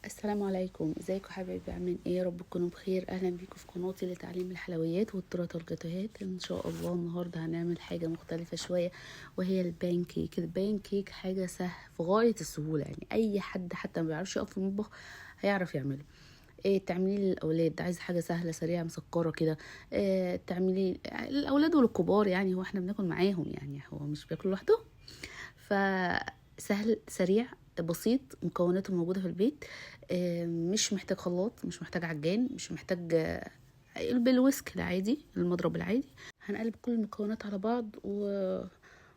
السلام عليكم، ازيكم حبايبي؟ عاملين ايه؟ يا رب تكونوا بخير. اهلا بيكم في قناتي لتعليم الحلويات والتورت والجاتوهات. ان شاء الله النهارده هنعمل حاجه مختلفه شويه، وهي البان كيك. البان كيك حاجه سهله في غايه السهوله، يعني اي حد حتى ما بيعرفش يقف في المطبخ هيعرف يعمله. إيه تعمليه للاولاد؟ عايز حاجه سهله سريعه مسكره كده. إيه تعمليه للاولاد وللكبار، يعني هو احنا بناكل معاهم، يعني هو مش بياكل لوحده. فسهل سريع بسيط، مكوناته موجودة في البيت. مش محتاج خلاط، مش محتاج عجان، مش محتاج بالويسك العادي، المضرب العادي. هنقلب كل المكونات على بعض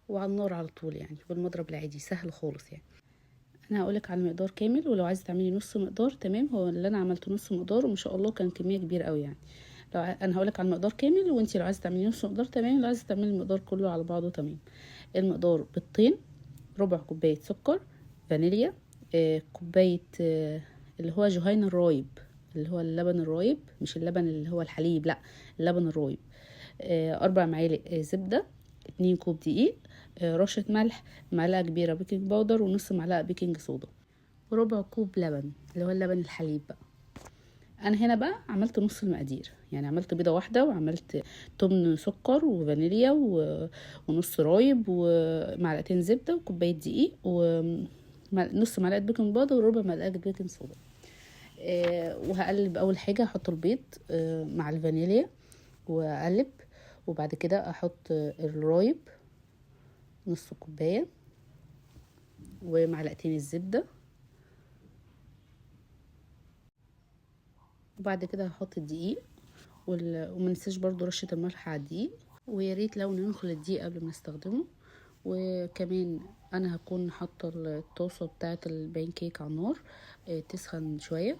وعلى النار على طول، يعني بالمضرب العادي سهل خالص يعني. انا هقولك على المقدار كامل، ولو عايزه تعملي نص مقدار تمام. هو اللي انا عملته نص مقدار وما شاء الله كان كميه كبيره قوي يعني. انا هقولك على المقدار كامل، وانتي لو عايزه تعملي نص مقدار تمام، لو عايزه تعملي المقدار كله على بعضه تمام. المقدار بيضتين، ربع كوباية سكر، فانيليا، كوباية اللي هو جهين الرايب، اللي هو اللبن الرايب، مش اللبن اللي هو الحليب، لا، اللبن الرايب. 4 معالق زبدة، 2 كوب دقيق، رشة ملح، معلقة كبيرة بيكنج باودر، ونص معلقة بيكنج صودا، وربع كوب لبن اللي هو اللبن الحليب بقى. انا هنا بقى عملت نص المقادير، يعني عملت بيضه واحده، وعملت تمن سكر وفانيليا ونص رايب ومعلقتين زبده وكوبايه دقيق ونص معلقه بيكنج باودر وربع معلقه بيكنج صودا. وهقلب. اول حاجه هحط البيض مع الفانيليا واقلب، وبعد كده احط الرايب نص كوبايه ومعلقتين الزبده، وبعد كده هحط الدقيق ومنساش برضو رشة الملح على الدقيق. ويا ريت لو ننخل الدقيق قبل ما نستخدمه. وكمان انا هكون حاطه الطاسه بتاعه البان كيك على النار تسخن شويه.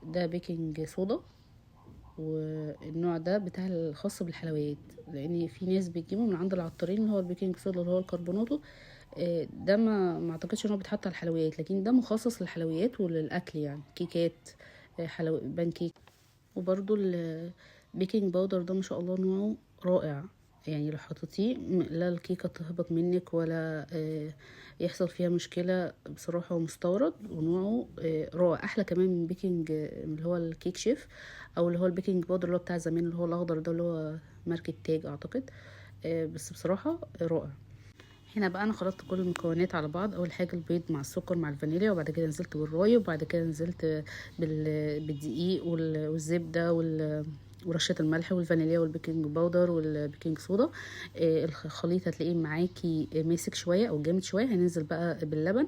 ده بيكنج صودا، والنوع ده بتاع الخاص بالحلويات، لان في ناس بتجيبه من عند العطارين اللي هو البيكنج صودا اللي هو الكربوناتو. ده ما اعتقدش ان هو بيتحط على الحلويات، لكن ده مخصص للحلويات وللاكل، يعني كيكات، بان كيك. وبرضو البيكنج باودر ده ما شاء الله نوعه رائع، يعني لو حطيتيه لا الكيكه تهبط منك ولا يحصل فيها مشكله. بصراحه هو مستورد ونوعه رائع، احلى كمان من بيكنج اللي هو الكيك شيف، او اللي هو البيكنج باودر اللي هو بتاع زمان اللي هو الاخضر ده اللي هو ماركه تاج اعتقد. بس بصراحه رائع. هنا بقى انا خلطت كل المكونات على بعض. اول حاجه البيض مع السكر مع الفانيليا، وبعد كده نزلت بالراي، وبعد كده نزلت بالدقيق والزبده ورشه الملح والفانيليا والبيكنج باودر والبيكنج صودا. الخليط هتلاقيه معاكي ماسك شويه او جامد شويه. هننزل بقى باللبن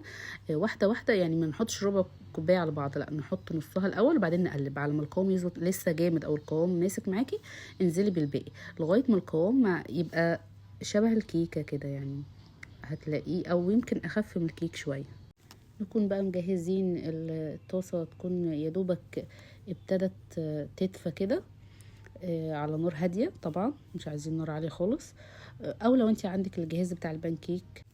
واحده واحده، يعني ما نحطش ربع كوبايه على بعض، لا نحط نصها الاول وبعدين نقلب على ما القوام يظبط لسه جامد او القوام ماسك معاكي. انزلي بالباقي لغايه ما القوام يبقى شبه الكيكه كده يعني، هتلاقيه او يمكن اخف من الكيك شويه. نكون بقى مجهزين الطاسه، تكون يا دوبك ابتدت تدفى كده على نار هاديه، طبعا مش عايزين نار عاليه خالص. او لو انت عندك الجهاز بتاع البانكيك،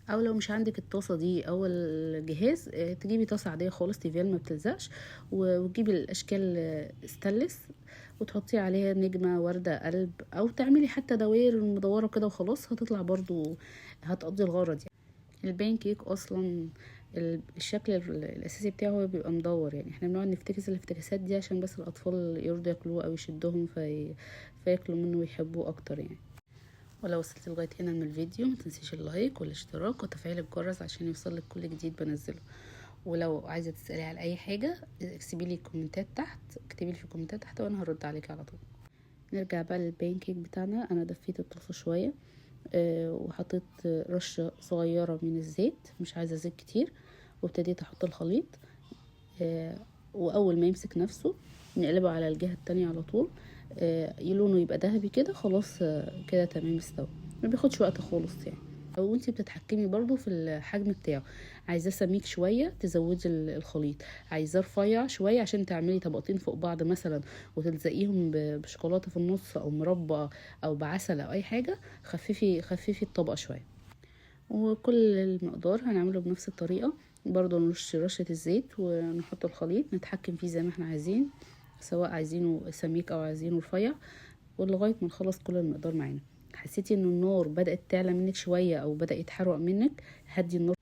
او لو مش عندك الطاسه دي او الجهاز، تجيبي طاسه عاديه خالص تيفال ما بتلزقش، وتجيبي الاشكال ستانلس، وتحطي عليها نجمه ورده قلب، او تعملي حتى دوائر مدوره كده وخلاص هتطلع برضو، هتقضي الغرض يعني. البان كيك اصلا الشكل الاساسي بتاعه بيبقى مدور، يعني احنا بنقعد نفتكس الافتكاسات دي عشان بس الاطفال يرضوا ياكلوه او يشدهم فياكلوا منه ويحبوه اكتر يعني. ولو وصلت لغايه هنا من الفيديو متنسيش اللايك والاشتراك وتفعيل الجرس عشان يوصلك كل جديد بنزله. ولو عايزه تسالي على اي حاجه اكتبي لي كومنتات تحت، اكتبي لي في الكومنتات تحت وانا هرد عليك على طول. نرجع بقى للبان كيك بتاعنا. انا دفيت الطاسه شويه وحطيت رشة صغيرة من الزيت، مش عايزة زيت كتير، وابتديت احط الخليط. واول ما يمسك نفسه نقلبه على الجهة التانية على طول. لونه يبقى ذهبي كده خلاص، كده تمام استوى. ما بياخدش وقت خالص يعني. او انتي بتتحكمي برضو في الحجم بتاعه، عايزاه سميك شويه تزودي الخليط، عايزاه رفيع شويه عشان تعملي طبقتين فوق بعض مثلا وتلزقيهم بشوكولاته في النص او مربى او بعسل او اي حاجه. خففي الطبقه شويه. وكل المقدار هنعمله بنفس الطريقه برضو، نرش رشه الزيت ونحط الخليط نتحكم فيه زي ما احنا عايزين، سواء عايزينه سميك او عايزينه رفيع، ولغايه ما نخلص كل المقدار معانا. حسيتي ان النار بدأت تعلى منك شوية او بدأ يتحرق منك، هدي النار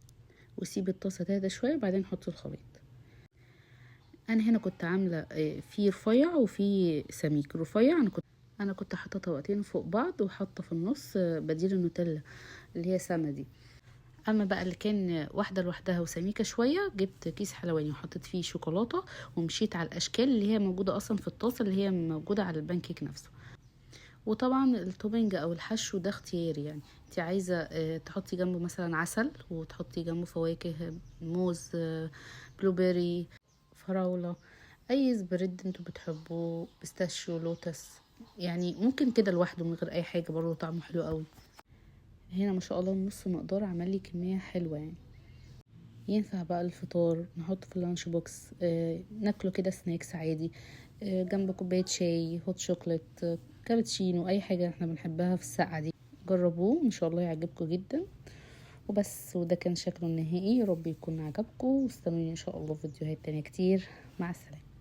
وسيبي الطاسة تهدى شوية وبعدين حطي الخليط. انا هنا كنت عامله في رفيع وفي سميك. رفيع انا كنت حاطه طبقتين فوق بعض، وحاطه في النص بديل النوتيلا اللي هي سما دي. اما بقى اللي كان واحده لوحدها وسميكه شويه، جبت كيس حلواني وحطيت فيه شوكولاته، ومشيت على الاشكال اللي هي موجوده اصلا في الطاسه اللي هي موجوده على البانكيك نفسه. وطبعا التوبينج او الحشو ده اختياري، يعني انت عايزه تحطي جنبه مثلا عسل، وتحطي جنبه فواكه، موز، بلوبيري، فراوله، اي سبريد انتوا بتحبوه، بيستاشيو، لوتس، يعني ممكن كده لوحده من غير اي حاجه برضه طعمه حلو قوي. هنا ما شاء الله نص مقدار عمل لي كميه حلوه يعني. ينفع بقى الفطار نحطه في اللانش بوكس، ناكله كده سناكس عادي، جنب كوبايه شاي، هوت شوكليت، كابتشينو، اي حاجه احنا بنحبها في الساقعه دي. جربوه ان شاء الله يعجبكم جدا. وبس، وده كان شكله النهائي. يا رب يكون عجبكم، واستنوني ان شاء الله في فيديوهات تانية كتير. مع السلامه.